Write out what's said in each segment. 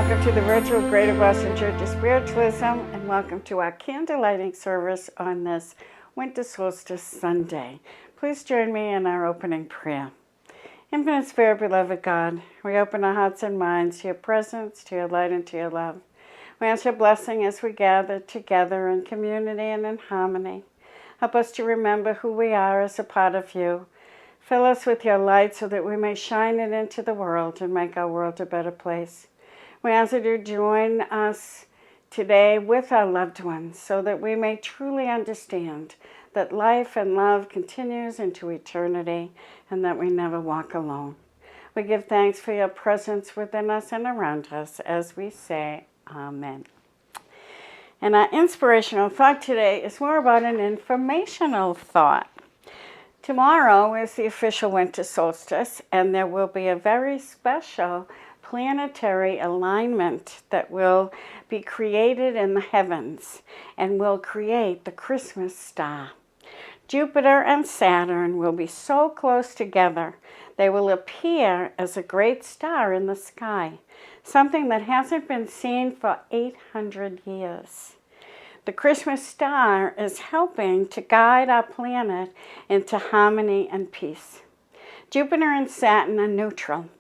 Welcome to the virtual Greater Boston Church of Spiritualism, and welcome to our candle lighting service on this Winter Solstice Sunday. Please join me in our opening prayer. Infinite Spirit, beloved God, we open our hearts and minds to your presence, to your light, and to your love. We ask your blessing as we gather together in community and in harmony. Help us to remember who we are as a part of you. Fill us with your light so that we may shine it into the world and make our world a better place. We ask that you join us today with our loved ones so that we may truly understand that life and love continues into eternity and that we never walk alone. We give thanks for your presence within us and around us as we say Amen. And our inspirational thought today is more about an informational thought. Tomorrow is the official winter solstice, and there will be a very special planetary alignment that will be created in the heavens and will create the Christmas star. Jupiter and Saturn will be so close together, they will appear as a great star in the sky, something that hasn't been seen for 800 years. The Christmas star is helping to guide our planet into harmony and peace. Jupiter and Saturn are neutral.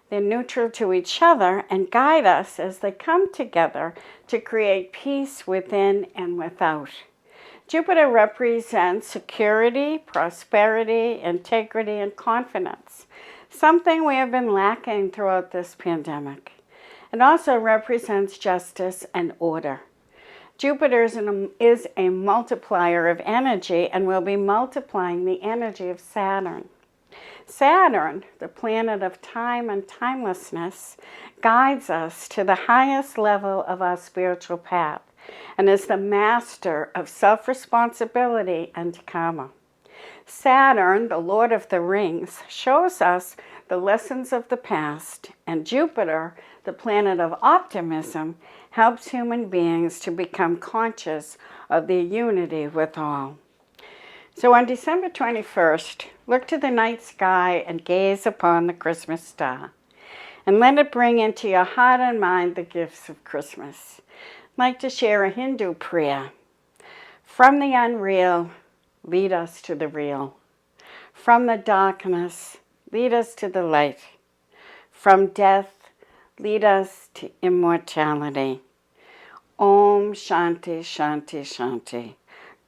They're neutral to each other and guide us as they come together to create peace within and without. Jupiter represents security, prosperity, integrity, and confidence, something we have been lacking throughout this pandemic. It also represents justice and order. Jupiter is a multiplier of energy and will be multiplying the energy of Saturn. Saturn, the planet of time and timelessness, guides us to the highest level of our spiritual path and is the master of self-responsibility and karma. Saturn, the Lord of the Rings, shows us the lessons of the past, and Jupiter, the planet of optimism, helps human beings to become conscious of their unity with all. So on December 21st, look to the night sky and gaze upon the Christmas star, and let it bring into your heart and mind the gifts of Christmas. I'd like to share a Hindu prayer. From the unreal, lead us to the real. From the darkness, lead us to the light. From death, lead us to immortality. Om Shanti Shanti Shanti.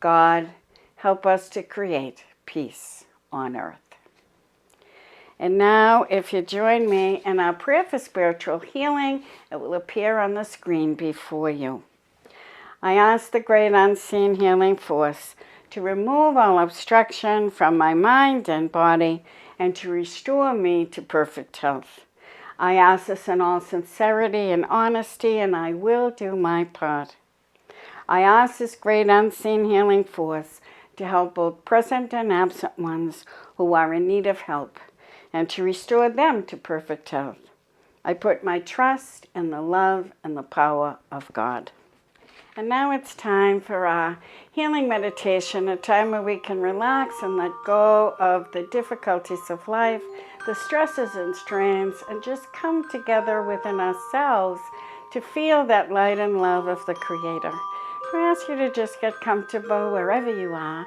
God, help us to create peace on earth. And now, if you join me in our prayer for spiritual healing, it will appear on the screen before you. I ask the great unseen healing force to remove all obstruction from my mind and body and to restore me to perfect health. I ask this in all sincerity and honesty, and I will do my part. I ask this great unseen healing force to help both present and absent ones who are in need of help, and to restore them to perfect health. I put my trust in the love and the power of God. And now it's time for our healing meditation, a time where we can relax and let go of the difficulties of life, the stresses and strains, and just come together within ourselves to feel that light and love of the Creator. So I ask you to just get comfortable wherever you are.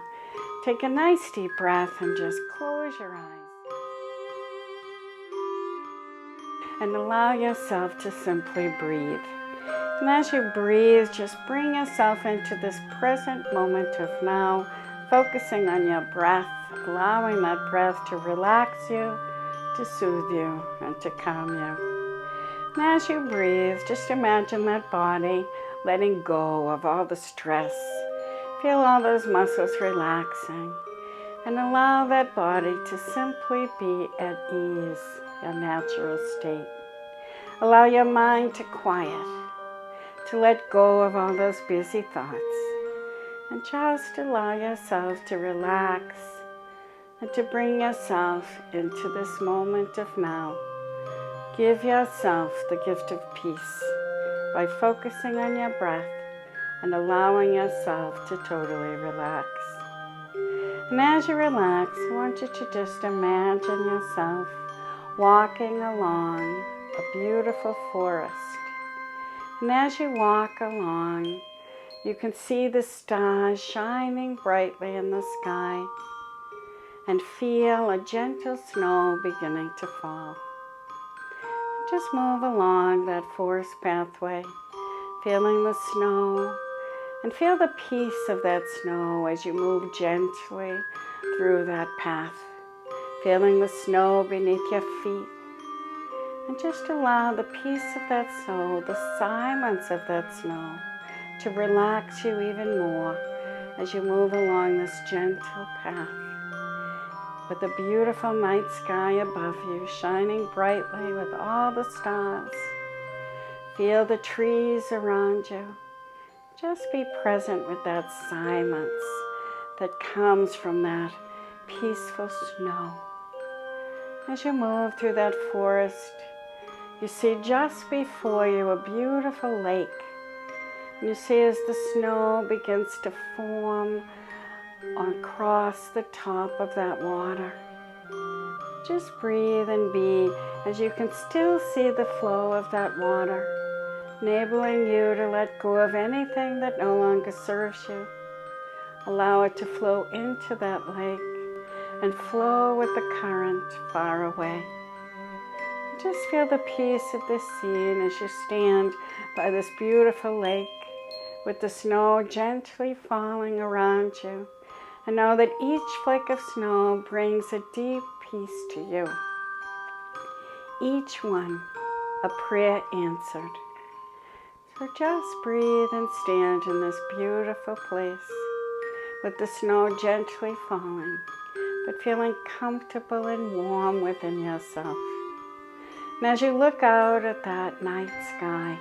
Take a nice deep breath and just close your eyes. And allow yourself to simply breathe. And as you breathe, just bring yourself into this present moment of now, focusing on your breath, allowing that breath to relax you, to soothe you, and to calm you. And as you breathe, just imagine that body letting go of all the stress. Feel all those muscles relaxing, and allow that body to simply be at ease, your natural state. Allow your mind to quiet, to let go of all those busy thoughts, and just allow yourself to relax and to bring yourself into this moment of now. Give yourself the gift of peace by focusing on your breath and allowing yourself to totally relax. And as you relax, I want you to just imagine yourself walking along a beautiful forest And as you walk along, you can see the stars shining brightly in the sky and feel a gentle snow beginning to fall. Just move along that forest pathway, feeling the snow, and feel the peace of that snow as you move gently through that path, feeling the snow beneath your feet. And just allow the peace of that snow, the silence of that snow, to relax you even more as you move along this gentle path with the beautiful night sky above you shining brightly with all the stars. Feel the trees around you. Just be present with that silence that comes from that peaceful snow. As you move through that forest, you see just before you a beautiful lake. And you see as the snow begins to form across the top of that water. Just breathe and be as you can still see the flow of that water, enabling you to let go of anything that no longer serves you. Allow it to flow into that lake and flow with the current far away. Just feel the peace of this scene as you stand by this beautiful lake with the snow gently falling around you. And know that each flake of snow brings a deep peace to you. Each one a prayer answered. So just breathe and stand in this beautiful place with the snow gently falling, but feeling comfortable and warm within yourself. And as you look out at that night sky,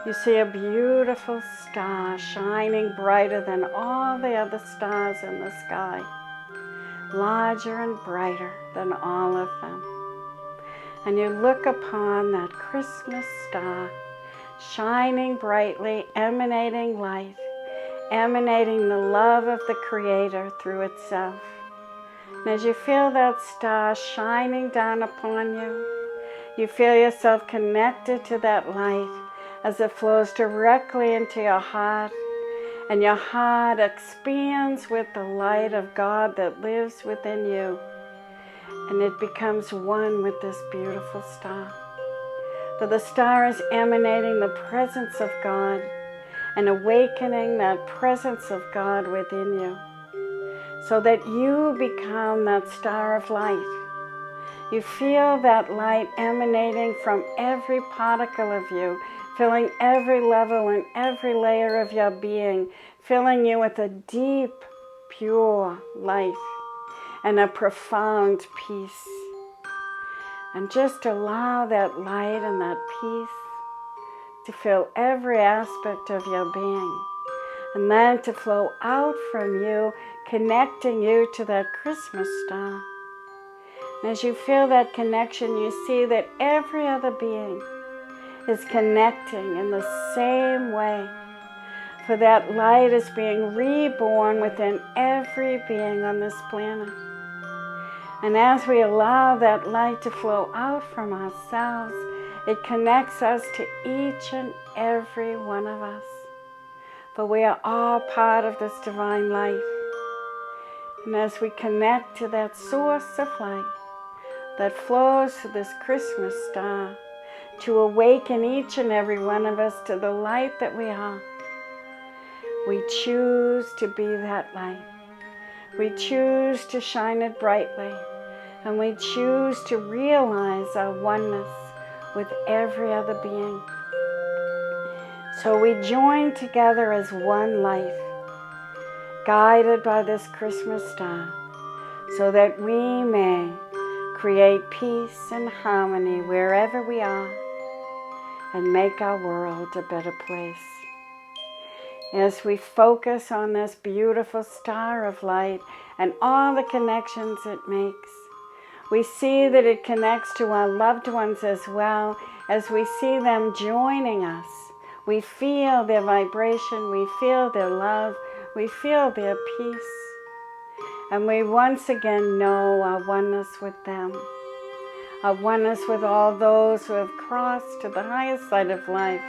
you see a beautiful star shining brighter than all the other stars in the sky, larger and brighter than all of them. And you look upon that Christmas star shining brightly, emanating light, emanating the love of the Creator through itself. And as you feel that star shining down upon you, you feel yourself connected to that light as it flows directly into your heart, and your heart expands with the light of God that lives within you, and it becomes one with this beautiful star. For the star is emanating the presence of God and awakening that presence of God within you, so that you become that star of light. You feel that light emanating from every particle of you, filling every level and every layer of your being, filling you with a deep, pure light and a profound peace. And just allow that light and that peace to fill every aspect of your being, and then to flow out from you, connecting you to that Christmas star. And as you feel that connection, you see that every other being is connecting in the same way. For that light is being reborn within every being on this planet. And as we allow that light to flow out from ourselves, it connects us to each and every one of us. For we are all part of this divine light. And as we connect to that source of light that flows to this Christmas star, to awaken each and every one of us to the light that we are, we choose to be that light. We choose to shine it brightly, and we choose to realize our oneness with every other being. So we join together as one light, guided by this Christmas star, so that we may create peace and harmony wherever we are, and make our world a better place. As we focus on this beautiful star of light and all the connections it makes, we see that it connects to our loved ones as well, as we see them joining us. We feel their vibration, we feel their love, we feel their peace, and we once again know our oneness with them, our oneness with all those who have crossed to the highest light of life,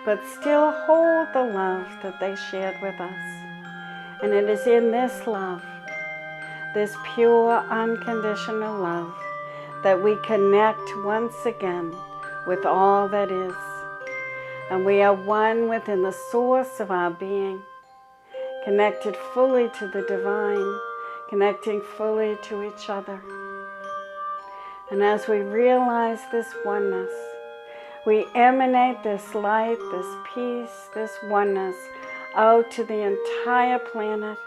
but still hold the love that they shared with us. And it is in this love, this pure, unconditional love, that we connect once again with all that is. And we are one within the source of our being, connected fully to the divine, connecting fully to each other. And as we realize this oneness, we emanate this light, this peace, this oneness out to the entire planet,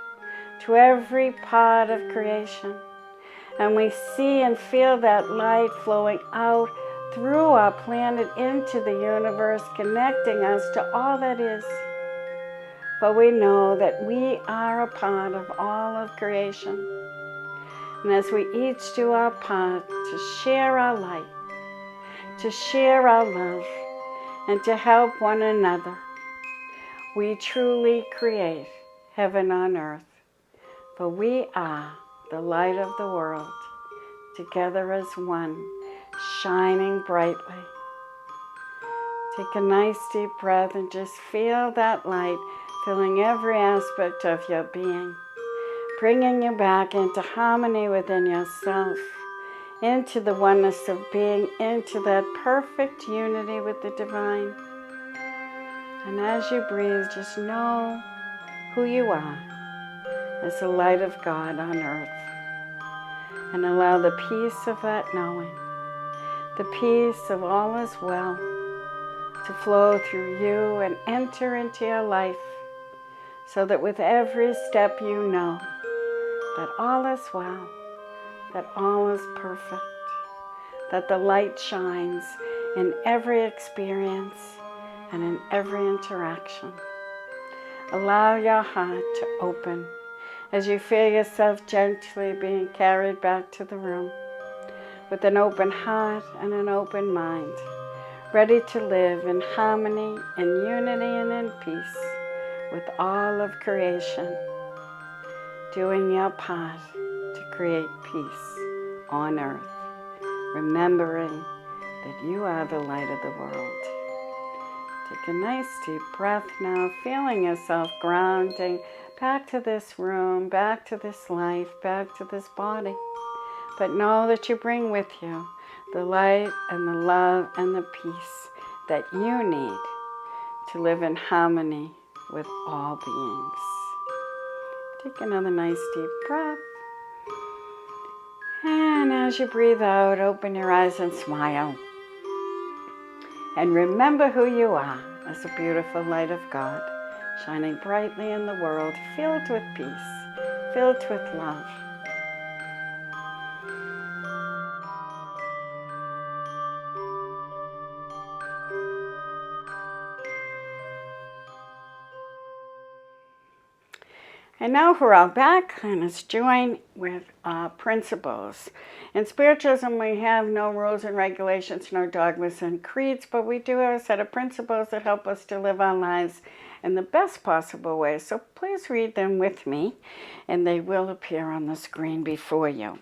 to every part of creation. And we see and feel that light flowing out through our planet into the universe, connecting us to all that is. For we know that we are a part of all of creation. And as we each do our part to share our light, to share our love, and to help one another, we truly create heaven on earth. For we are the light of the world, together as one, shining brightly. Take a nice deep breath and just feel that light filling every aspect of your being, bringing you back into harmony within yourself, into the oneness of being, into that perfect unity with the divine. And as you breathe, just know who you are as the light of God on earth. And allow the peace of that knowing, the peace of all is well, to flow through you and enter into your life, so that with every step you know that all is well, that all is perfect, that the light shines in every experience and in every interaction. Allow your heart to open as you feel yourself gently being carried back to the room with an open heart and an open mind, ready to live in harmony, in unity, and in peace with all of creation, doing your part to create peace on earth, remembering that you are the light of the world. Take a nice deep breath now, feeling yourself grounding back to this room, back to this life, back to this body. But know that you bring with you the light and the love and the peace that you need to live in harmony with all beings. Take another nice deep breath. And as you breathe out, open your eyes and smile. And remember who you are as a beautiful light of God, shining brightly in the world, filled with peace, filled with love. And now we're all back, and let's join with principles. In spiritualism, we have no rules and regulations, no dogmas and creeds, but we do have a set of principles that help us to live our lives in the best possible way. So please read them with me, and they will appear on the screen before you.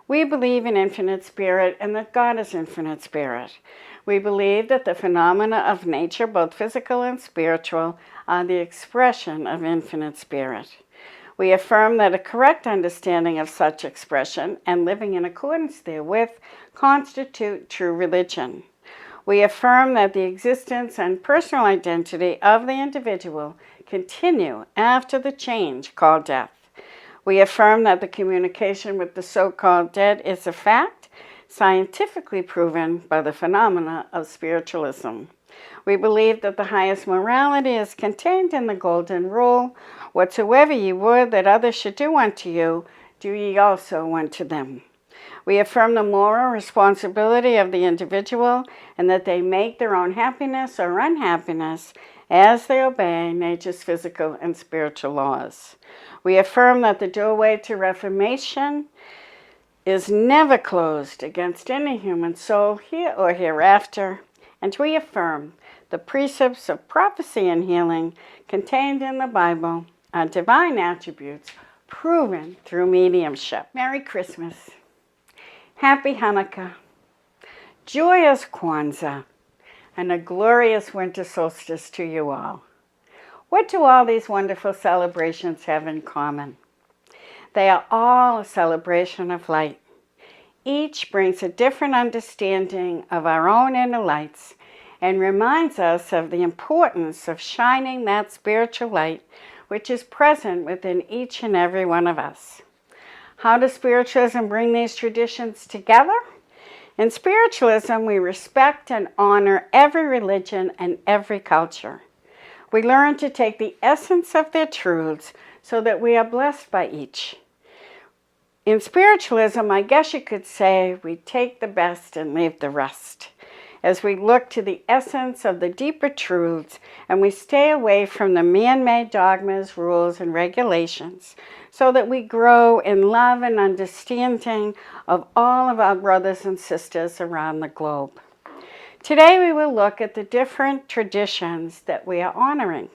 We believe in infinite spirit and that God is infinite spirit. We believe that the phenomena of nature, both physical and spiritual, are the expression of infinite spirit. We affirm that a correct understanding of such expression and living in accordance therewith constitute true religion. We affirm that the existence and personal identity of the individual continue after the change called death. We affirm that the communication with the so-called dead is a fact, scientifically proven by the phenomena of spiritualism. We believe that the highest morality is contained in the golden rule, whatsoever ye would that others should do unto you, do ye also unto them. We affirm the moral responsibility of the individual and that they make their own happiness or unhappiness as they obey nature's physical and spiritual laws. We affirm that the doorway to reformation is never closed against any human soul here or hereafter, and we affirm the precepts of prophecy and healing contained in the Bible are divine attributes proven through mediumship. Merry Christmas. Happy Hanukkah. Joyous Kwanzaa. and a glorious winter solstice to you all. What do all these wonderful celebrations have in common? They are all a celebration of light. Each brings a different understanding of our own inner lights and reminds us of the importance of shining that spiritual light which is present within each and every one of us. How does spiritualism bring these traditions together? In spiritualism, we respect and honor every religion and every culture. We learn to take the essence of their truths so that we are blessed by each. In spiritualism, I guess you could say we take the best and leave the rest, as we look to the essence of the deeper truths and we stay away from the man-made dogmas, rules, and regulations so that we grow in love and understanding of all of our brothers and sisters around the globe. Today we will look at the different traditions that we are honoring.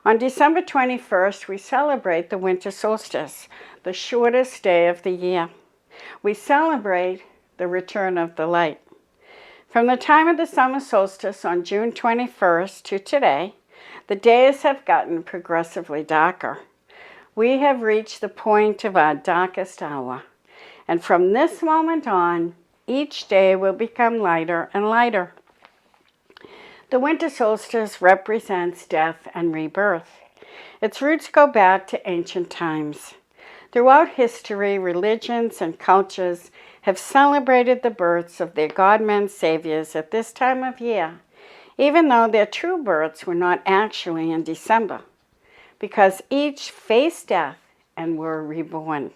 On December 21st, we celebrate the Winter Solstice, the shortest day of the year. We celebrate the return of the light. From the time of the summer solstice on June 21st to today, the days have gotten progressively darker. We have reached the point of our darkest hour, and from this moment on, each day will become lighter and lighter. The winter solstice represents death and rebirth. Its roots go back to ancient times. Throughout history, religions and cultures have celebrated the births of their God-men saviors at this time of year, even though their true births were not actually in December, because each faced death and were reborn.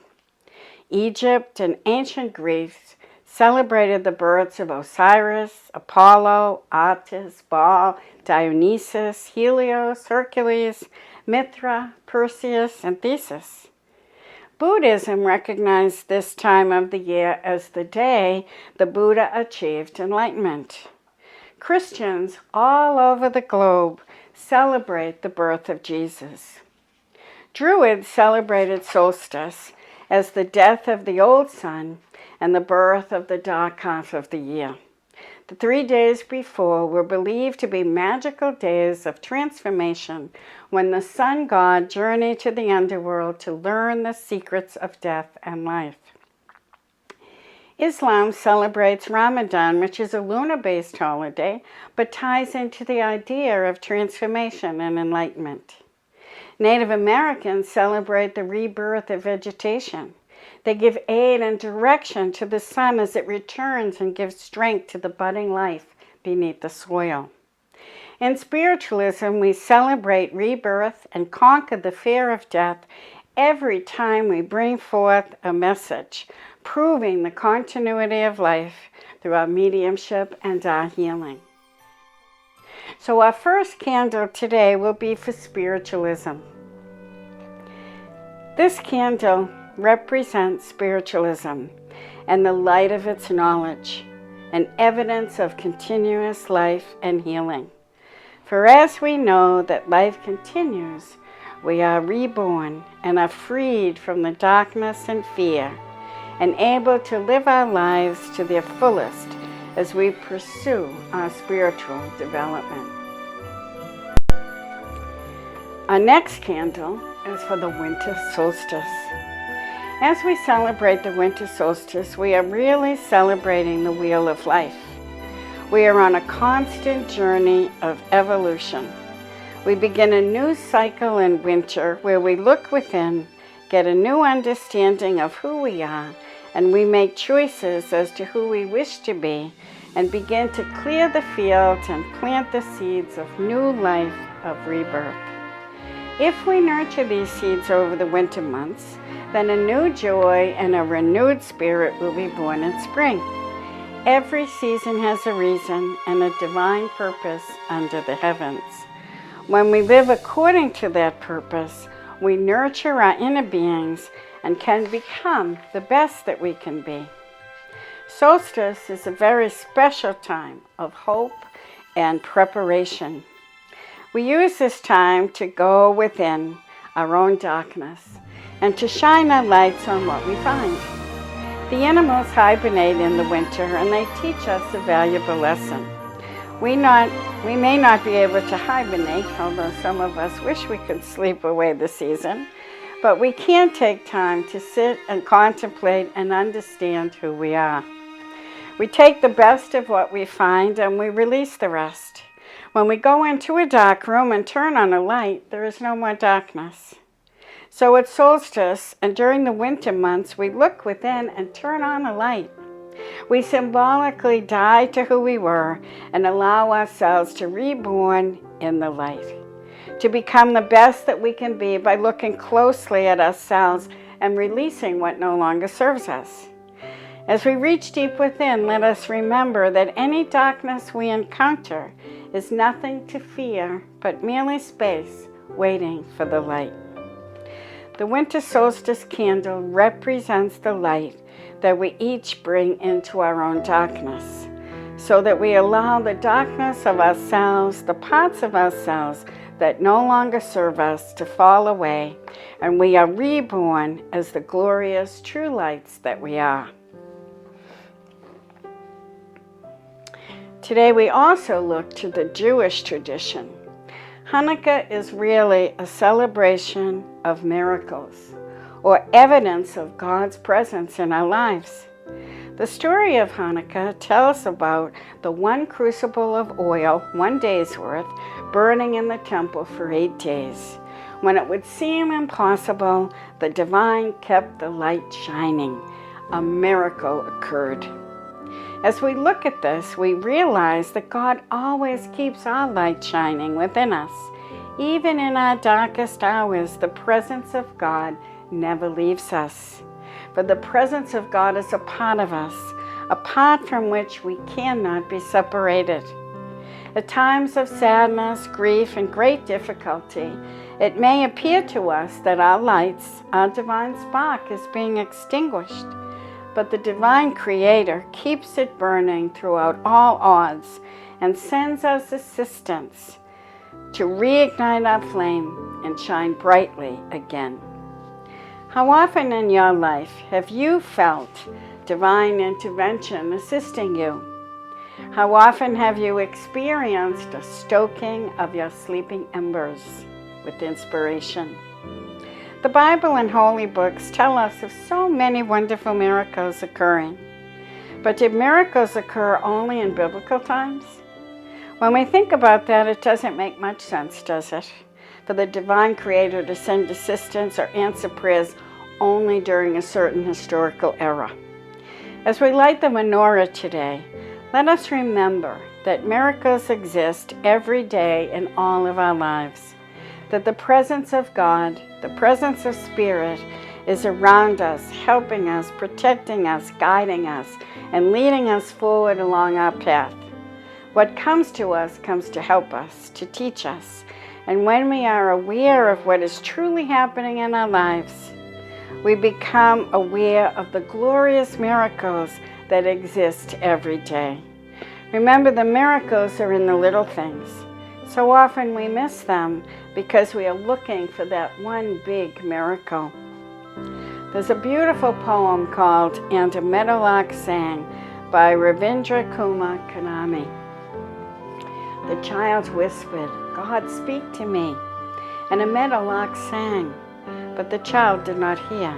Egypt and ancient Greece celebrated the births of Osiris, Apollo, Attis, Baal, Dionysus, Helios, Hercules, Mithra, Perseus, and Theseus. Buddhism recognized this time of the year as the day the Buddha achieved enlightenment. Christians all over the globe celebrate the birth of Jesus. Druids celebrated solstice as the death of the old sun and the birth of the dark half of the year. The 3 days before were believed to be magical days of transformation when the sun god journeyed to the underworld to learn the secrets of death and life. Islam celebrates Ramadan, which is a lunar-based holiday, but ties into the idea of transformation and enlightenment. Native Americans celebrate the rebirth of vegetation. They give aid and direction to the sun as it returns and gives strength to the budding life beneath the soil. In spiritualism, we celebrate rebirth and conquer the fear of death every time we bring forth a message, proving the continuity of life through our mediumship and our healing. So our first candle today will be for spiritualism. This candle represents spiritualism and the light of its knowledge, an evidence of continuous life and healing. For as we know that life continues, we are reborn and are freed from the darkness and fear, and able to live our lives to their fullest as we pursue our spiritual development. Our next candle is for the winter solstice. As we celebrate the winter solstice, we are really celebrating the wheel of life. We are on a constant journey of evolution. We begin a new cycle in winter where we look within, get a new understanding of who we are, and we make choices as to who we wish to be and begin to clear the fields and plant the seeds of new life of rebirth. If we nurture these seeds over the winter months, then a new joy and a renewed spirit will be born in spring. Every season has a reason and a divine purpose under the heavens. When we live according to that purpose, we nurture our inner beings and can become the best that we can be. Solstice is a very special time of hope and preparation. We use this time to go within our own darkness and to shine our lights on what we find. The animals hibernate in the winter and they teach us a valuable lesson. We may not be able to hibernate, although some of us wish we could sleep away the season, but we can take time to sit and contemplate and understand who we are. We take the best of what we find and we release the rest. When we go into a dark room and turn on a light, there is no more darkness. So at solstice and during the winter months, we look within and turn on a light. We symbolically die to who we were and allow ourselves to reborn in the light, to become the best that we can be by looking closely at ourselves and releasing what no longer serves us. As we reach deep within, let us remember that any darkness we encounter is nothing to fear, but merely space waiting for the light. The winter solstice candle represents the light that we each bring into our own darkness, so that we allow the darkness of ourselves, the parts of ourselves that no longer serve us, to fall away, and we are reborn as the glorious true lights that we are. Today we also look to the Jewish tradition. Hanukkah is really a celebration of miracles, or evidence of God's presence in our lives. The story of Hanukkah tells about the one crucible of oil, 1 day's worth, burning in the temple for 8 days. When it would seem impossible, the divine kept the light shining. A miracle occurred. As we look at this, we realize that God always keeps our light shining within us. Even in our darkest hours, the presence of God never leaves us. For the presence of God is a part of us, a part from which we cannot be separated. At times of sadness, grief, and great difficulty, it may appear to us that our lights, our divine spark, is being extinguished. But the divine Creator keeps it burning throughout all odds and sends us assistance to reignite our flame and shine brightly again. How often in your life have you felt divine intervention assisting you? How often have you experienced a stoking of your sleeping embers with inspiration? The Bible and holy books tell us of so many wonderful miracles occurring. But did miracles occur only in biblical times? When we think about that, it doesn't make much sense, does it? For the divine Creator to send assistance or answer prayers only during a certain historical era. As we light the menorah today, let us remember that miracles exist every day in all of our lives. That the presence of God, the presence of Spirit, is around us, helping us, protecting us, guiding us, and leading us forward along our path. What comes to us comes to help us, to teach us. And when we are aware of what is truly happening in our lives, we become aware of the glorious miracles that exist every day. Remember, the miracles are in the little things. So often we miss them because we are looking for that one big miracle. There's a beautiful poem called "And a Meadowlark Sang" by Ravindra Kumar Kanami. The child whispered, "God, speak to me." And a meadowlark sang, but the child did not hear.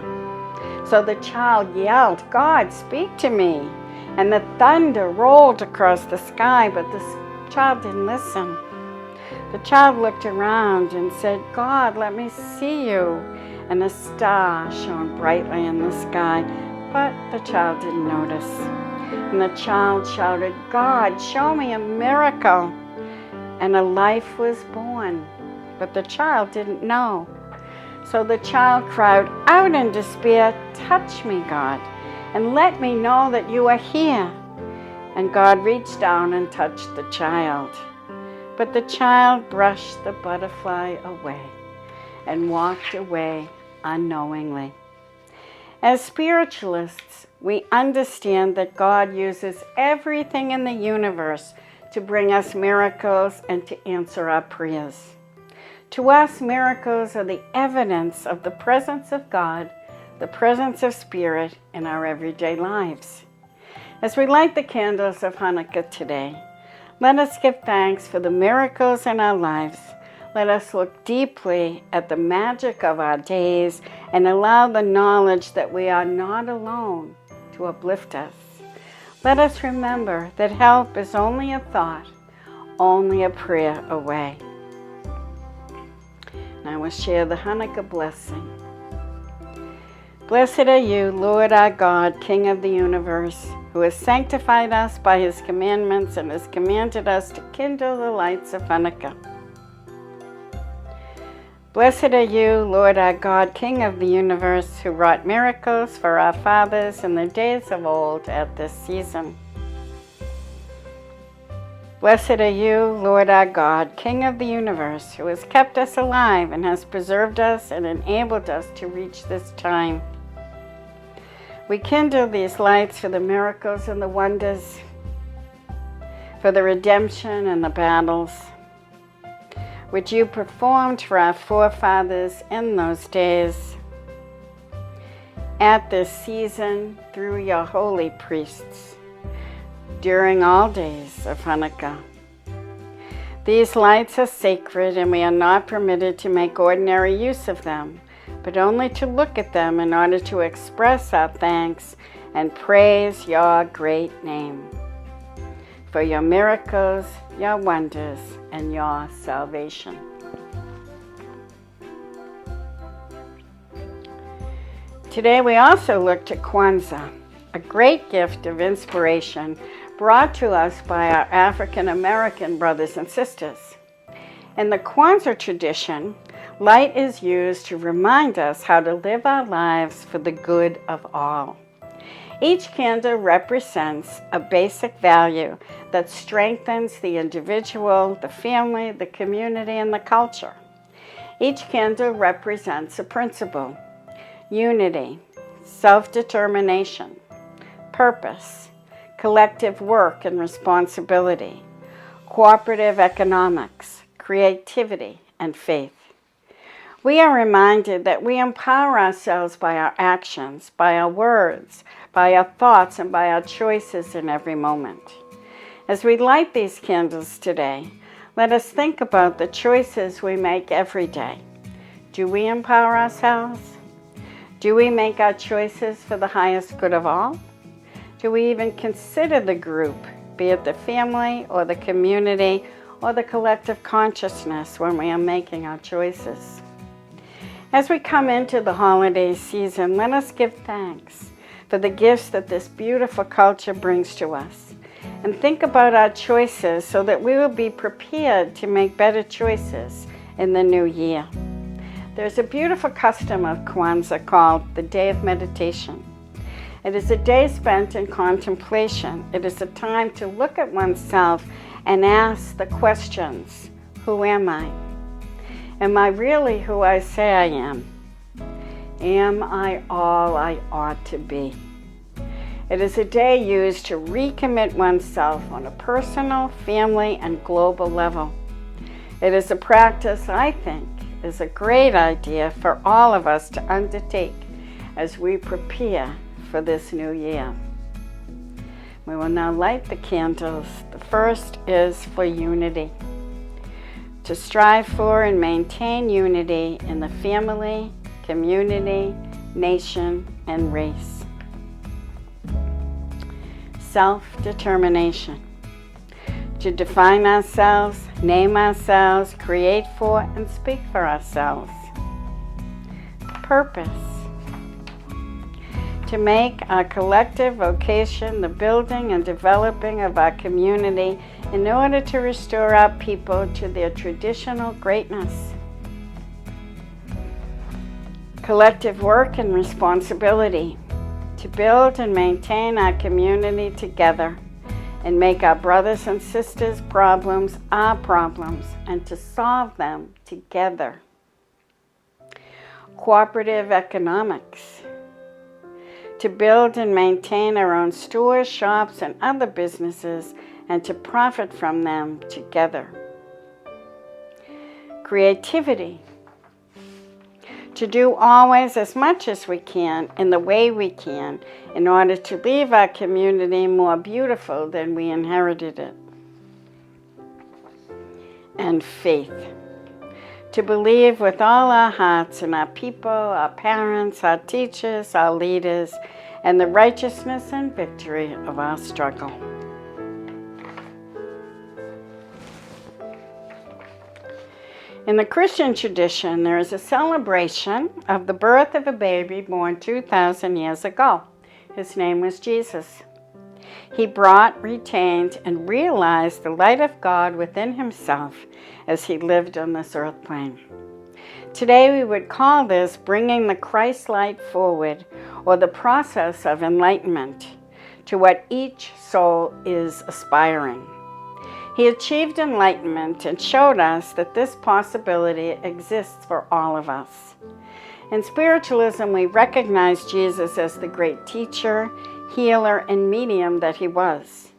So the child yelled, "God, speak to me." And the thunder rolled across the sky, but the child didn't listen. The child looked around and said, "God, let me see you." And a star shone brightly in the sky, but the child didn't notice. And the child shouted, "God, show me a miracle." And a life was born, but the child didn't know. So the child cried out in despair, "Touch me, God, and let me know that you are here." And God reached down and touched the child. But the child brushed the butterfly away and walked away unknowingly. As spiritualists, we understand that God uses everything in the universe to bring us miracles and to answer our prayers. To us, miracles are the evidence of the presence of God, the presence of Spirit in our everyday lives. As we light the candles of Hanukkah today, Let us give thanks for the miracles in our lives. Let us look deeply at the magic of our days and allow the knowledge that we are not alone to uplift us. Let us remember that help is only a thought, only a prayer away. And I will share the Hanukkah blessing. Blessed are you, Lord our God, King of the universe, who has sanctified us by his commandments and has commanded us to kindle the lights of Hanukkah. Blessed are you, Lord our God, King of the universe, who wrought miracles for our fathers in the days of old at this season. Blessed are you, Lord our God, King of the universe, who has kept us alive and has preserved us and enabled us to reach this time. We kindle these lights for the miracles and the wonders, for the redemption and the battles, which you performed for our forefathers in those days, at this season through your holy priests, during all days of Hanukkah. These lights are sacred, and we are not permitted to make ordinary use of them, but only to look at them in order to express our thanks and praise your great name for your miracles, your wonders, and your salvation. Today we also look to Kwanzaa, a great gift of inspiration brought to us by our African American brothers and sisters. In the Kwanzaa tradition, light is used to remind us how to live our lives for the good of all. Each candle represents a basic value that strengthens the individual, the family, the community, and the culture. Each candle represents a principle: unity, self-determination, purpose, collective work and responsibility, cooperative economics, creativity, and faith. We are reminded that we empower ourselves by our actions, by our words, by our thoughts, and by our choices in every moment. As we light these candles today, let us think about the choices we make every day. Do we empower ourselves? Do we make our choices for the highest good of all? Do we even consider the group, be it the family or the community or the collective consciousness, when we are making our choices? As we come into the holiday season, let us give thanks for the gifts that this beautiful culture brings to us, and think about our choices so that we will be prepared to make better choices in the new year. There's a beautiful custom of Kwanzaa called the Day of Meditation. It is a day spent in contemplation. It is a time to look at oneself and ask the questions: who am I? Am I really who I say I am? Am I all I ought to be? It is a day used to recommit oneself on a personal, family, and global level. It is a practice I think is a great idea for all of us to undertake as we prepare for this new year. We will now light the candles. The first is for unity. To strive for and maintain unity in the family, community, nation, and race. Self-determination. To define ourselves, name ourselves, create for and speak for ourselves. Purpose. To make our collective vocation the building and developing of our community in order to restore our people to their traditional greatness. Collective work and responsibility. To build and maintain our community together and make our brothers and sisters' problems our problems and to solve them together. Cooperative economics. To build and maintain our own stores, shops, and other businesses and to profit from them together. Creativity. To do always as much as we can in the way we can in order to leave our community more beautiful than we inherited it. and faith. To believe with all our hearts in our people, our parents, our teachers, our leaders, and the righteousness and victory of our struggle. In the Christian tradition, there is a celebration of the birth of a baby born 2,000 years ago. His name was Jesus. He brought, retained, and realized the light of God within himself as he lived on this earth plane. Today we would call this bringing the Christ light forward, or the process of enlightenment to what each soul is aspiring. He achieved enlightenment and showed us that this possibility exists for all of us. In spiritualism, we recognize Jesus as the great teacher, healer, and medium that he was.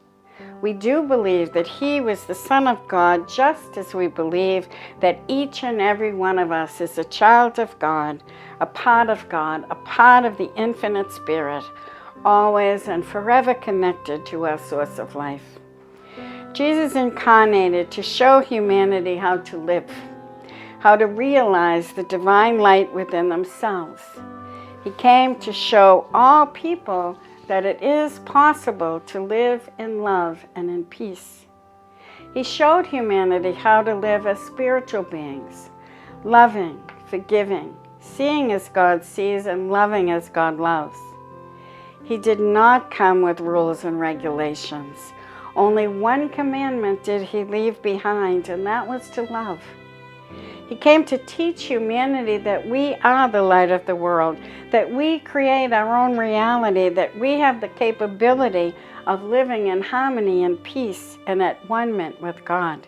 We do believe that he was the Son of God, just as we believe that each and every one of us is a child of God, a part of the infinite Spirit, always and forever connected to our source of life. Jesus incarnated to show humanity how to live, how to realize the divine light within themselves. He came to show all people that it is possible to live in love and in peace. He showed humanity how to live as spiritual beings, loving, forgiving, seeing as God sees, and loving as God loves. He did not come with rules and regulations. Only one commandment did he leave behind, and that was to love. He came to teach humanity that we are the light of the world, that we create our own reality, that we have the capability of living in harmony and peace and at one-ment with God,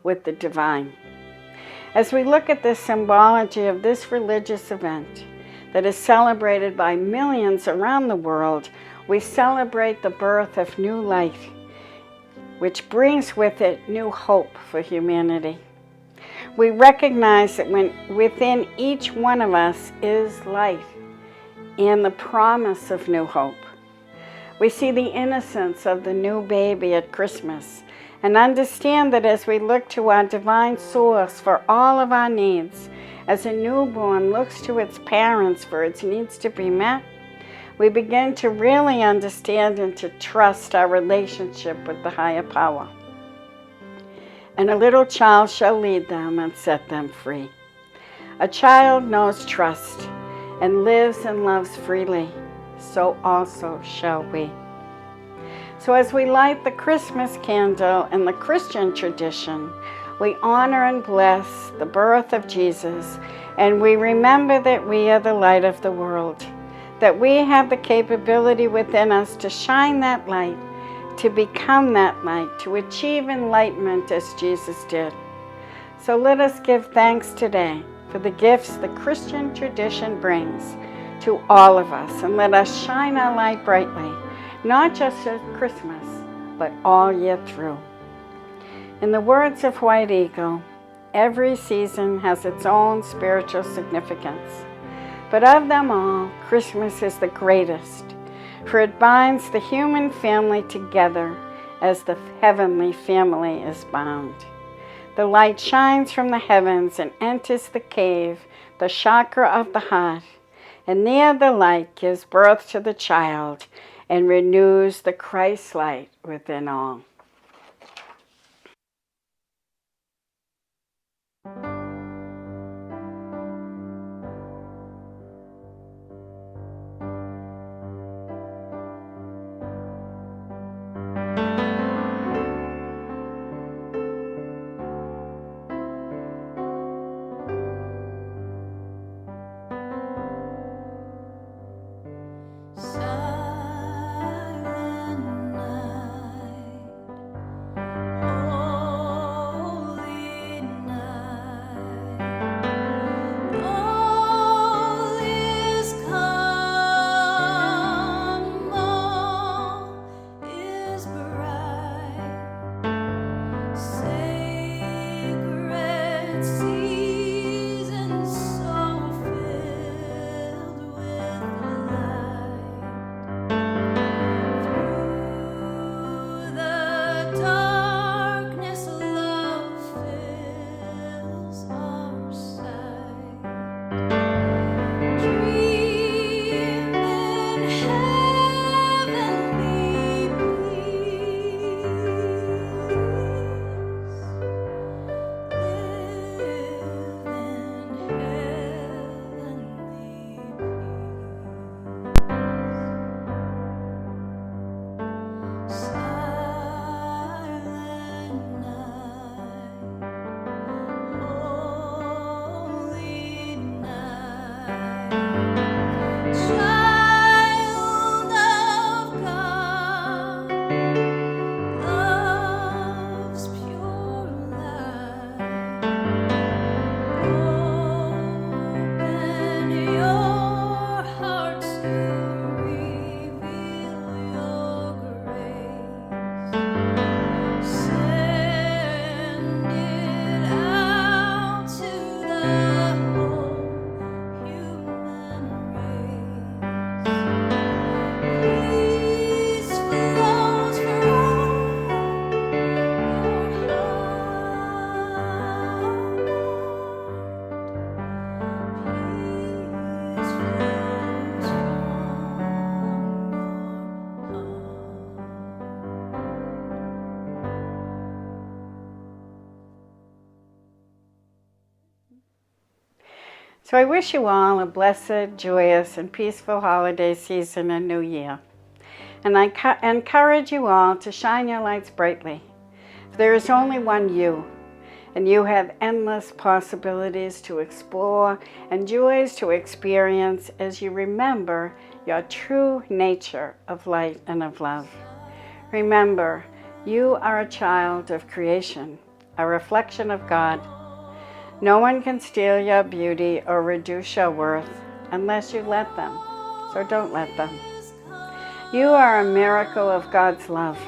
with the divine. As we look at the symbology of this religious event that is celebrated by millions around the world, we celebrate the birth of new life, which brings with it new hope for humanity. We recognize that within each one of us is life and the promise of new hope. We see the innocence of the new baby at Christmas and understand that as we look to our divine source for all of our needs, as a newborn looks to its parents for its needs to be met, we begin to really understand and to trust our relationship with the higher power. And a little child shall lead them and set them free. A child knows trust and lives and loves freely, so also shall we. So as we light the Christmas candle in the Christian tradition, we honor and bless the birth of Jesus, and we remember that we are the light of the world, that we have the capability within us to shine that light, to become that light, to achieve enlightenment as Jesus did. So let us give thanks today for the gifts the Christian tradition brings to all of us, and let us shine our light brightly, not just at Christmas, but all year through. In the words of White Eagle, every season has its own spiritual significance, but of them all, Christmas is the greatest, for it binds the human family together as the heavenly family is bound. The light shines from the heavens and enters the cave, the chakra of the heart, and there the light gives birth to the child and renews the Christ light within all. Silent night. So I wish you all a blessed, joyous, and peaceful holiday season and New Year. And I encourage you all to shine your lights brightly. For there is only one you, and you have endless possibilities to explore and joys to experience as you remember your true nature of light and of love. Remember, you are a child of creation, a reflection of God. No one can steal your beauty or reduce your worth unless you let them, so don't let them. You are a miracle of God's love.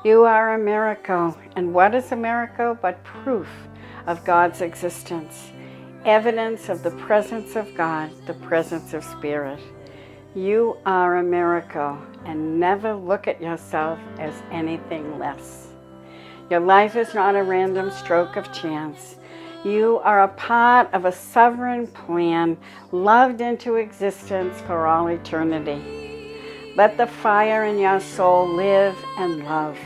You are a miracle, and what is a miracle but proof of God's existence, evidence of the presence of God, the presence of Spirit. You are a miracle, and never look at yourself as anything less. Your life is not a random stroke of chance. You are a part of a sovereign plan, loved into existence for all eternity. Let the fire in your soul live and love.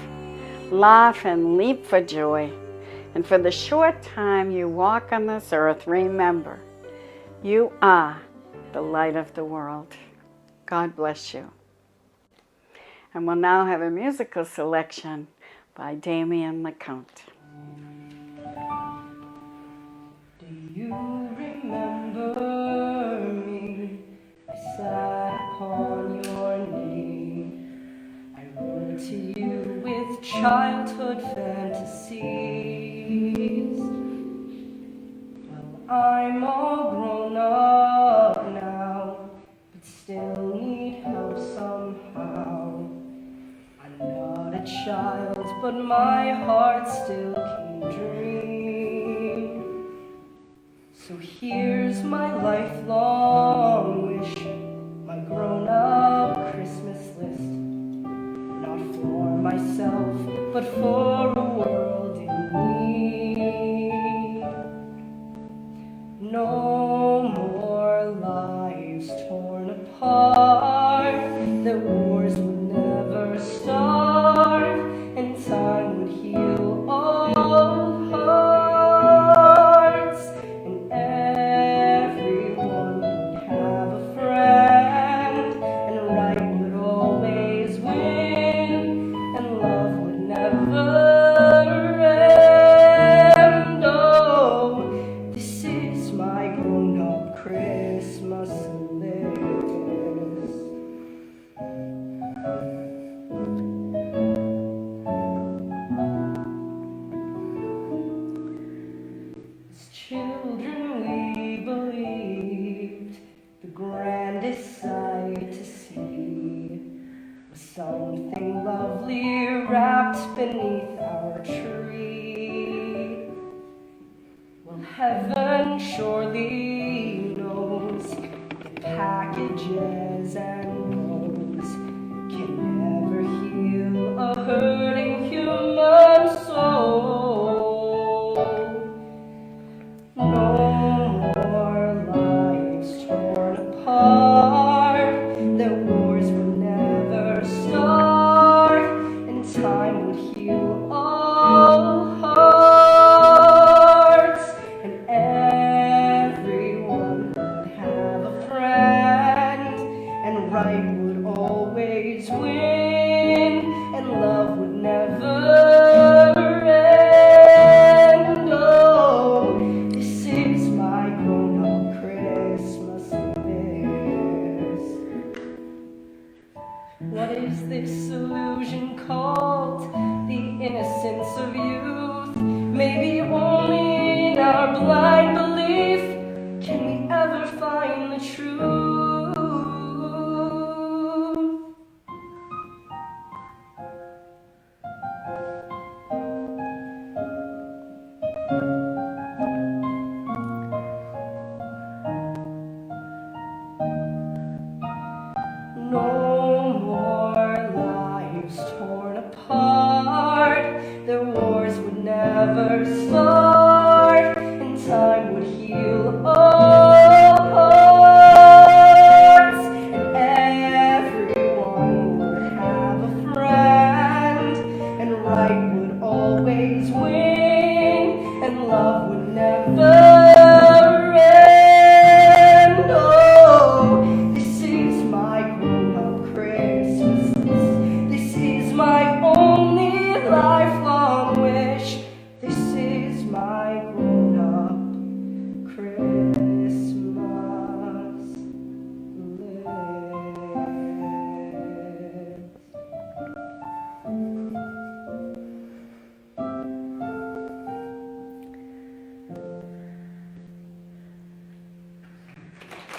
Laugh and leap for joy. And for the short time you walk on this earth, remember, you are the light of the world. God bless you. And we'll now have a musical selection by Damien, LaCount. Do you remember me? I sat upon your knee. I wrote to you with childhood fantasies. Well, I'm all grown up now, but still need help somehow. I'm not a child, but my heart still can dream. So here's my lifelong wish, my grown-up Christmas list. Not for myself, but for a world in need. No more lives torn apart, that wars would never start, and time would heal all hearts, and everyone would have a friend, and right would always win, and love would never end. Oh, this is my grown-up Christmas list. As children we believed the grandest sight to see was something lovely wrapped beneath our tree. Well, heaven surely knows that packages and roads can never heal a hurting human soul. No more lives torn apart, that wars would never start, and time would heal all hearts, and everyone would have a friend, and right would always win, and love would never end. Oh, this is my grown-up Christmas list. What is this illusion called? The innocence of youth. Maybe only in our blind belief can we ever find the truth. No more lives torn apart, their wars would never start, and time would heal all hearts, and everyone would have a friend, and right would always win, and love would never end.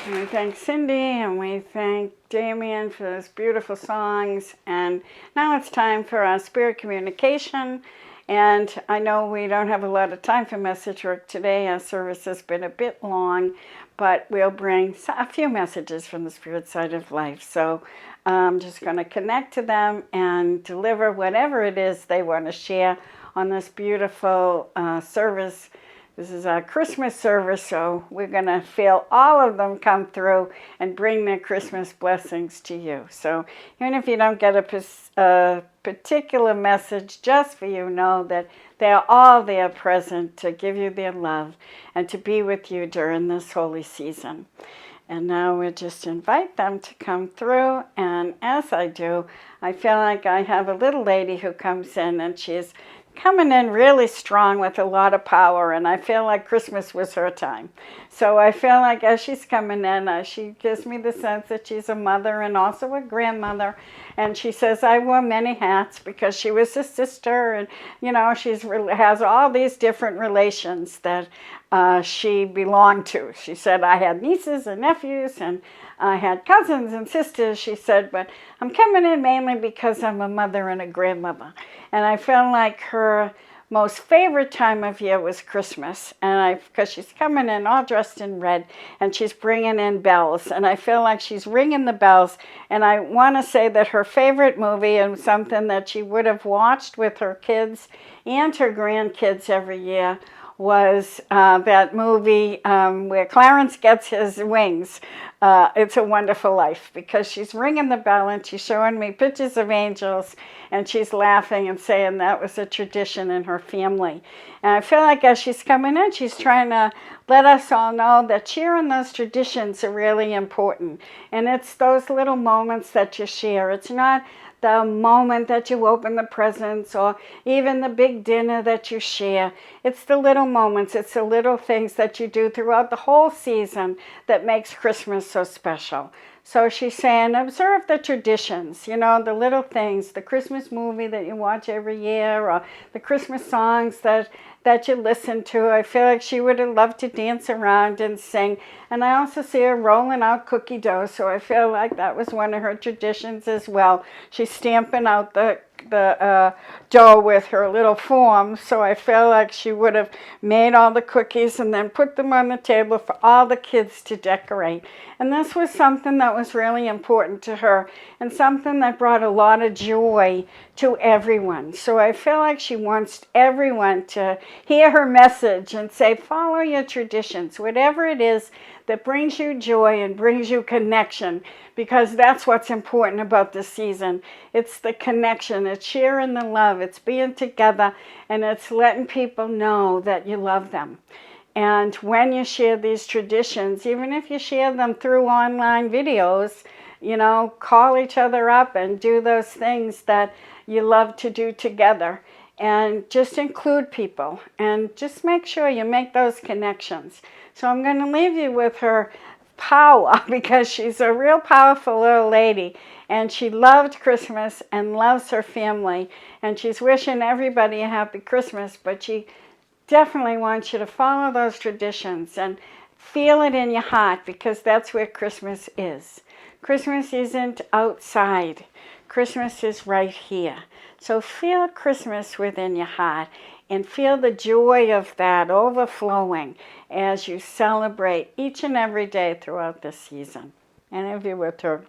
And we thank Cindy and we thank Damien for those beautiful songs. And now it's time for our spirit communication. And I know we don't have a lot of time for message work today. Our service has been a bit long, but we'll bring a few messages from the spirit side of life. So I'm just going to connect to them and deliver whatever it is they want to share on this beautiful service. This is our Christmas service, so we're going to feel all of them come through and bring their Christmas blessings to you. So even if you don't get a particular message just for you, know that they're all there present to give you their love and to be with you during this holy season. And now we just invite them to come through, and as I do, I feel like I have a little lady who comes in, and she's coming in really strong with a lot of power, and I feel like Christmas was her time. So I feel like as she's coming in, she gives me the sense that she's a mother and also a grandmother, and she says, I wore many hats because she was a sister, and you know, has all these different relations that she belonged to. She said, I had nieces and nephews, and I had cousins and sisters, she said, but I'm coming in mainly because I'm a mother and a grandmother. And I feel like her most favorite time of year was Christmas, and because she's coming in all dressed in red, and she's bringing in bells, and I feel like she's ringing the bells. And I want to say that her favorite movie, and something that she would have watched with her kids and her grandkids every year, was that movie where Clarence gets his wings. It's a Wonderful Life, because she's ringing the bell and she's showing me pictures of angels, and she's laughing and saying that was a tradition in her family. And I feel like as she's coming in, she's trying to let us all know that sharing those traditions are really important. And it's those little moments that you share. It's not the moment that you open the presents or even the big dinner that you share. It's the little moments, it's the little things that you do throughout the whole season that makes Christmas so special. So she's saying, observe the traditions, you know, the little things, the Christmas movie that you watch every year, or the Christmas songs that you listen to. I feel like she would have loved to dance around and sing. And I also see her rolling out cookie dough, so I feel like that was one of her traditions as well. She's stamping out the dough with her little forms, so I feel like she would have made all the cookies and then put them on the table for all the kids to decorate. And this was something that was really important to her, and something that brought a lot of joy to everyone. So I feel like she wants everyone to hear her message and say, follow your traditions, whatever it is that brings you joy and brings you connection, because that's what's important about this season. It's the connection, it's sharing the love, it's being together, and it's letting people know that you love them. And when you share these traditions, even if you share them through online videos, you know, call each other up and do those things that you love to do together. And just include people and just make sure you make those connections. So I'm going to leave you with her power, because she's a real powerful little lady, and she loved Christmas and loves her family, and she's wishing everybody a happy Christmas, but she definitely wants you to follow those traditions and feel it in your heart, because that's where Christmas is. Christmas isn't outside. Christmas is right here. So feel Christmas within your heart and feel the joy of that overflowing as you celebrate each and every day throughout this season. And if you're with her,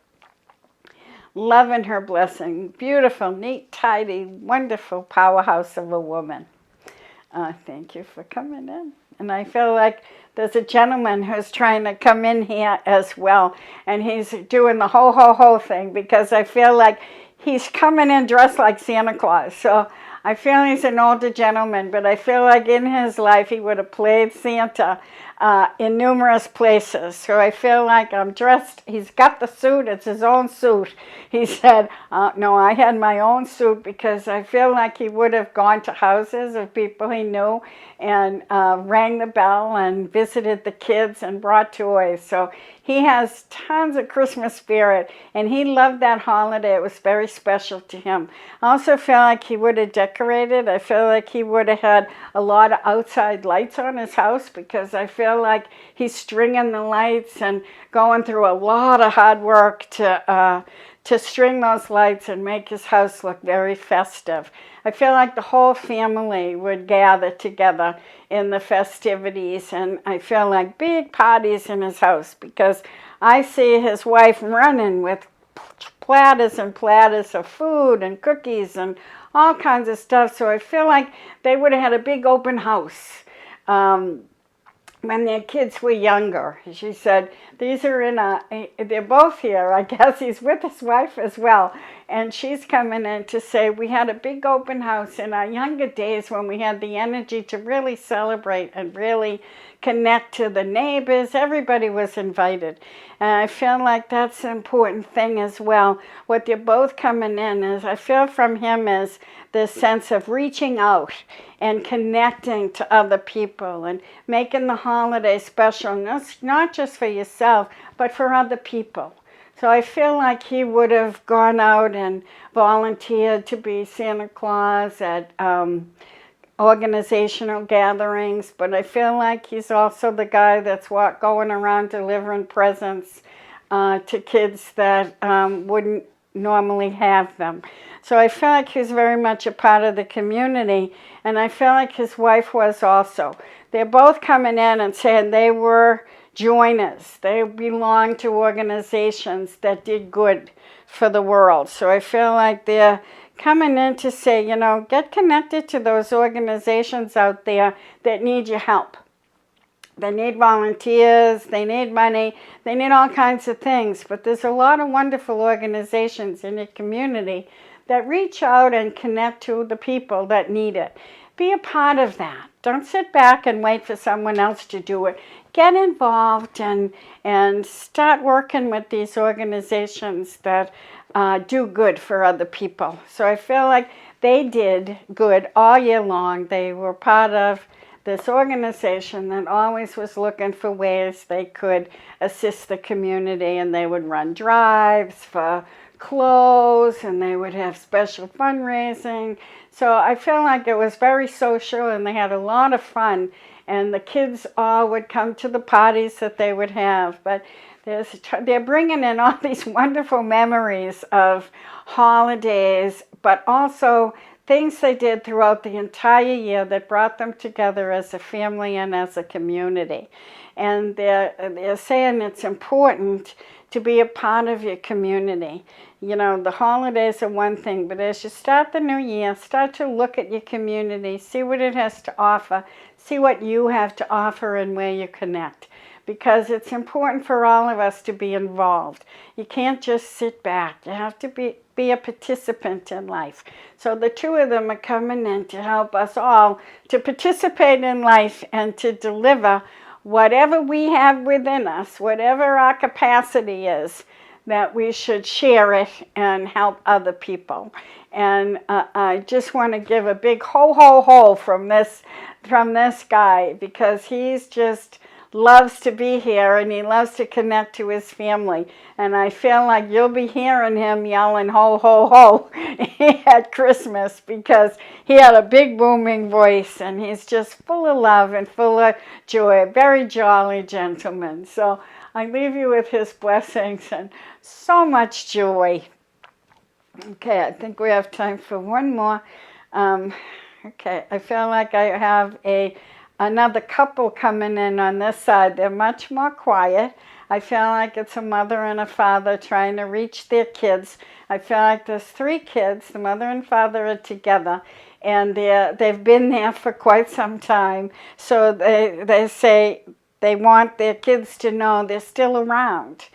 loving her blessing, beautiful, neat, tidy, wonderful powerhouse of a woman. Thank you for coming in. And I feel like there's a gentleman who's trying to come in here as well, and he's doing the ho, ho, ho thing, because I feel like he's coming in dressed like Santa Claus. So I feel he's an older gentleman, but I feel like in his life he would have played Santa in numerous places. So I feel like I'm dressed, he's got the suit, it's his own suit. He said, no, I had my own suit, because I feel like he would have gone to houses of people he knew and rang the bell and visited the kids and brought toys. So he has tons of Christmas spirit, and he loved that holiday. It was very special to him. I also feel like he would have decorated. I feel like he would have had a lot of outside lights on his house, because I feel like he's stringing the lights and going through a lot of hard work to string those lights and make his house look very festive. I feel like the whole family would gather together in the festivities, and I feel like big parties in his house, because I see his wife running with platters and platters of food and cookies and all kinds of stuff. So I feel like they would have had a big open house. When their kids were younger. She said, these are they're both here. I guess he's with his wife as well. And she's coming in to say, we had a big open house in our younger days when we had the energy to really celebrate and really connect to the neighbors. Everybody was invited. And I feel like that's an important thing as well. What they're both coming in is, I feel from him, is this sense of reaching out and connecting to other people and making the holiday special, not just for yourself, but for other people. So I feel like he would have gone out and volunteered to be Santa Claus at organizational gatherings, but I feel like he's also the guy that's going around delivering presents to kids that wouldn't normally have them. So I feel like he's very much a part of the community, and I feel like his wife was also. They're both coming in and saying they were joiners. They belong to organizations that did good for the world. So I feel like they're coming in to say, get connected to those organizations out there that need your help. They need volunteers, they need money, they need all kinds of things. But there's a lot of wonderful organizations in your community that reach out and connect to the people that need it. Be a part of that. Don't sit back and wait for someone else to do it. Get involved and start working with these organizations that do good for other people. So I feel like they did good all year long. They were part of this organization that always was looking for ways they could assist the community, and they would run drives for clothes, and they would have special fundraising. So I feel like it was very social, and they had a lot of fun, and the kids all would come to the parties that they would have. But they're bringing in all these wonderful memories of holidays, but also things they did throughout the entire year that brought them together as a family and as a community. And they're saying it's important to be a part of your community. The holidays are one thing, but as you start the new year, start to look at your community, see what it has to offer, see what you have to offer and where you connect. Because it's important for all of us to be involved. You can't just sit back. You have to be a participant in life. So the two of them are coming in to help us all to participate in life and to deliver whatever we have within us, whatever our capacity is, that we should share it and help other people. And I just want to give a big ho, ho, ho from this guy, because he's just loves to be here, and he loves to connect to his family. And I feel like you'll be hearing him yelling ho, ho, ho at Christmas, because he had a big booming voice, and he's just full of love and full of joy, a very jolly gentleman. So I leave you with his blessings and so much joy. Okay, I think we have time for one more. Okay, I feel like I have another couple coming in on this side. They're much more quiet. I feel like it's a mother and a father trying to reach their kids. I feel like there's 3 kids. The mother and father are together, and they've been there for quite some time. So they say they want their kids to know they're still around,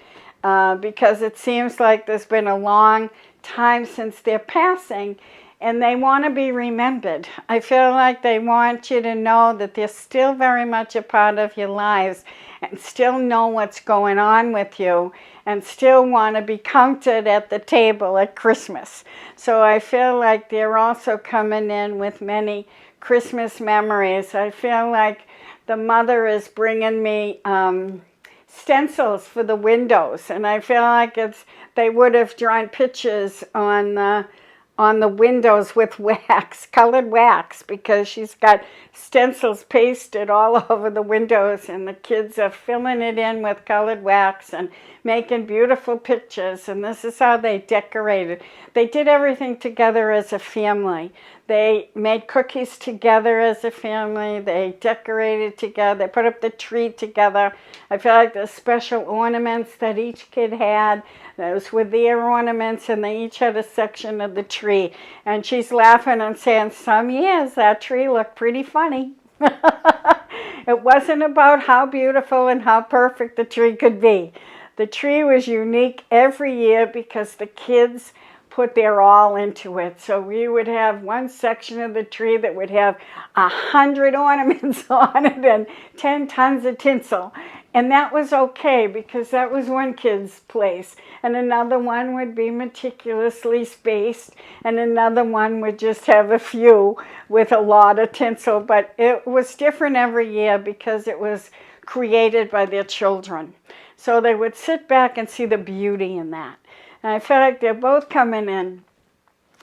because it seems like there's been a long time since their passing, and they want to be remembered. I feel like they want you to know that they're still very much a part of your lives, and still know what's going on with you, and still want to be counted at the table at Christmas. So I feel like they're also coming in with many Christmas memories. I feel like the mother is bringing me stencils for the windows, and I feel like they would have drawn pictures on the windows with wax, colored wax, because she's got stencils pasted all over the windows, and the kids are filling it in with colored wax and making beautiful pictures. And this is how they decorated. They did everything together as a family. They made cookies together as a family. They decorated together. They put up the tree together. I feel like the special ornaments that each kid had, those were their ornaments, and they each had a section of the tree. And she's laughing and saying, some years that tree looked pretty funny. It wasn't about how beautiful and how perfect the tree could be. The tree was unique every year because the kids put their all into it. So we would have one section of the tree that would have 100 ornaments on it and 10 tons of tinsel. And that was okay because that was one kid's place. And another one would be meticulously spaced, and another one would just have a few with a lot of tinsel. But it was different every year because it was created by their children. So they would sit back and see the beauty in that. And I feel like they're both coming in.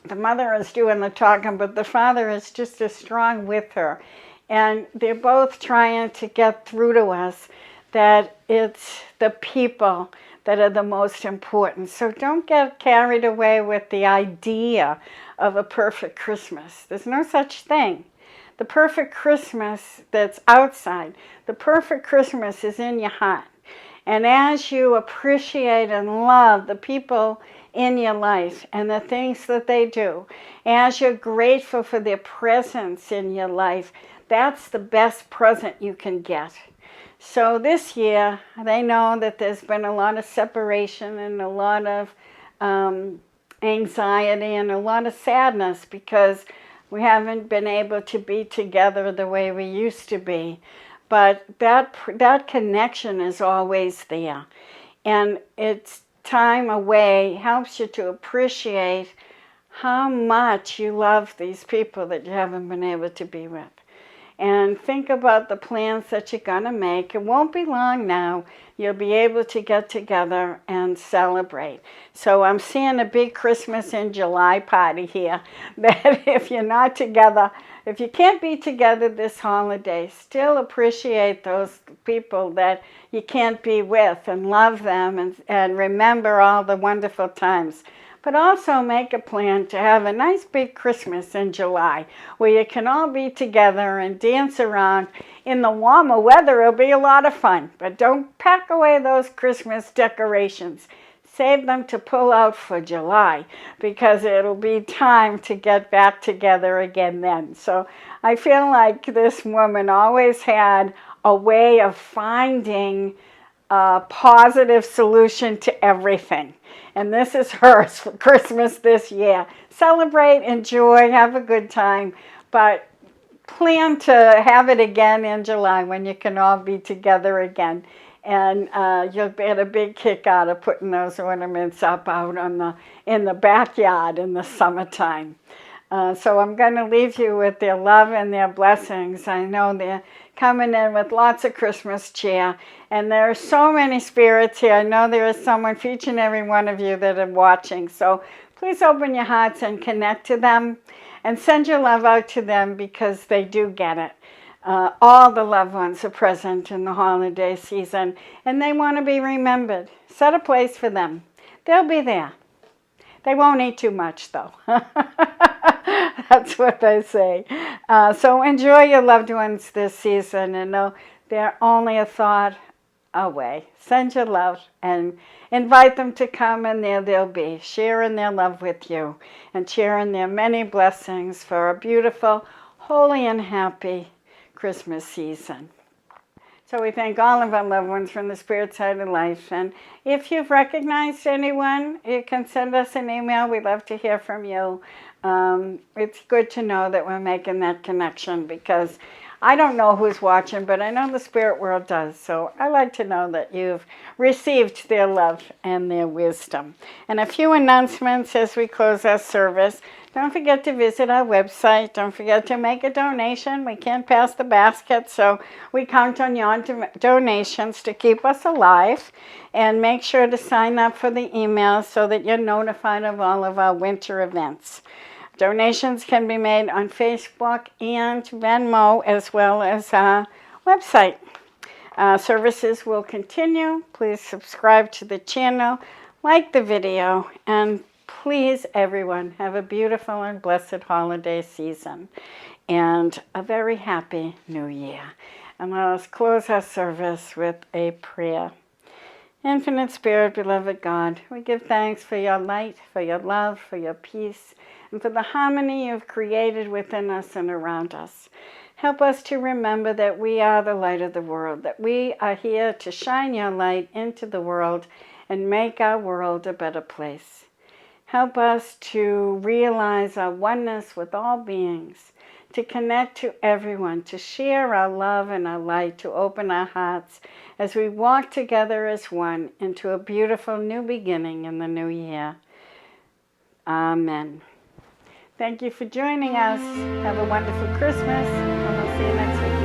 The mother is doing the talking, but the father is just as strong with her. And they're both trying to get through to us that it's the people that are the most important. So don't get carried away with the idea of a perfect Christmas. There's no such thing. The perfect Christmas that's outside, the perfect Christmas is in your heart. And as you appreciate and love the people in your life and the things that they do, as you're grateful for their presence in your life, that's the best present you can get. So this year, they know that there's been a lot of separation and a lot of anxiety and a lot of sadness because we haven't been able to be together the way we used to be. But that connection is always there. And it's time away helps you to appreciate how much you love these people that you haven't been able to be with. And think about the plans that you're going to make. It won't be long now. You'll be able to get together and celebrate. So I'm seeing a big Christmas in July party here. That if you're not together, if you can't be together this holiday, still appreciate those people that you can't be with and love them and remember all the wonderful times. But also make a plan to have a nice big Christmas in July where you can all be together and dance around. In the warmer weather, it'll be a lot of fun. But don't pack away those Christmas decorations. Save them to pull out for July because it'll be time to get back together again then. So I feel like this woman always had a way of finding a positive solution to everything. And this is hers for Christmas this year. Celebrate, enjoy, have a good time, but plan to have it again in July when you can all be together again. And you'll get a big kick out of putting those ornaments up out in the backyard in the summertime. So I'm going to leave you with their love and their blessings. I know they're coming in with lots of Christmas cheer. And there are so many spirits here. I know there is someone for each and every one of you that are watching. So please open your hearts and connect to them and send your love out to them because they do get it. All the loved ones are present in the holiday season and they want to be remembered. Set a place for them. They'll be there. They won't eat too much though. That's what they say. So enjoy your loved ones this season and know they're only a thought away. Send your love and invite them to come, and there they'll be, sharing their love with you and sharing their many blessings for a beautiful, holy, and happy Christmas season. So we thank all of our loved ones from the spirit side of life. And if you've recognized anyone, you can send us an email. We'd love to hear from you. It's good to know that we're making that connection because I don't know who's watching, but I know the spirit world does. So I like to know that you've received their love and their wisdom. And a few announcements as we close our service. Don't forget to visit our website. Don't forget to make a donation. We can't pass the basket, so we count on your donations to keep us alive. And make sure to sign up for the email so that you're notified of all of our winter events. Donations can be made on Facebook and Venmo, as well as our website. Services will continue. Please subscribe to the channel, like the video, and please, everyone, have a beautiful and blessed holiday season and a very happy new year. And let us close our service with a prayer. Infinite Spirit, beloved God, we give thanks for your light, for your love, for your peace, and for the harmony you've created within us and around us. Help us to remember that we are the light of the world, that we are here to shine your light into the world and make our world a better place. Help us to realize our oneness with all beings, to connect to everyone, to share our love and our light, to open our hearts as we walk together as one into a beautiful new beginning in the new year. Amen. Thank you for joining us. Have a wonderful Christmas, and we'll see you next week.